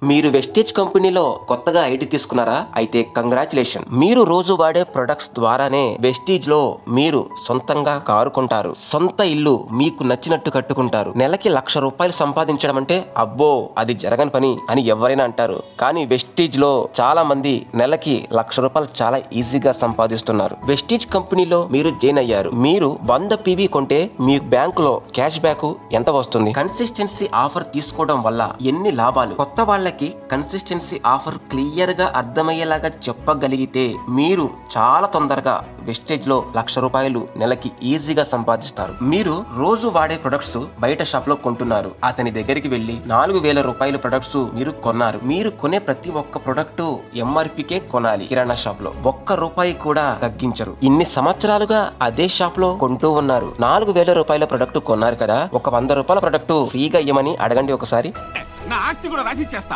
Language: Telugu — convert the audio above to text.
మీరు వెస్టేజ్ కంపెనీలో కొత్తగా ఐడి తీసుకున్నారా? అయితే కంగ్రాచులేషన్. మీరు రోజు వాడే ప్రొడక్ట్స్ ద్వారానే వెస్టేజ్ లో మీరు సొంతంగా కారు కొంటారు, సొంత ఇల్లు మీకు నచ్చినట్టు కట్టుకుంటారు. నెలకి ₹1,00,000 సంపాదించడం అంటే అబ్బో అది జరగని పని అని ఎవరైనా అంటారు. కానీ వెస్టేజ్ లో చాలా మంది నెలకి ₹1,00,000 చాలా ఈజీగా సంపాదిస్తున్నారు. వెస్టేజ్ కంపెనీలో మీరు జాయిన్ అయ్యారు. మీరు 100 PV కొంటే మీకు బ్యాంకులో క్యాష్ బ్యాక్ ఎంత వస్తుంది? కన్సిస్టెన్సీ ఆఫర్ తీసుకోవడం వల్ల ఎన్ని లాభాలు? కొత్త వాళ్ళకి కన్సిస్టెన్సీ ఆఫర్ క్లియర్ గా అర్థమయ్యేలాగా చెప్పగలిగితే మీరు చాలా తొందరగా వెస్టేజ్ లో ₹1,00,000 నెలకి ఈజీగా సంపాదిస్తారు. మీరు రోజు వాడే ప్రొడక్ట్స్ బయట షాప్ లో కొంటున్నారు. అతని దగ్గరికి వెళ్లి ₹4,000 ప్రొడక్ట్స్ మీరు కొన్నారు. మీరు కొనే ప్రతి ఒక్క ప్రొడక్ట్ MRPకే కొనాలి. కిరాణా షాప్ లో ₹1 కూడా తగ్గించరు. ఇన్ని సంవత్సరాలుగా అదే షాప్ లో కొంటూ ఉన్నారు. ₹4,000 ప్రొడక్ట్ కొన్నారు కదా, ఒక ₹100 ప్రొడక్ట్ ఫ్రీగా ఇవ్వమని అడగండి ఒకసారి. నా ఆస్తి కూడా రాసి ఇచ్చేస్తా.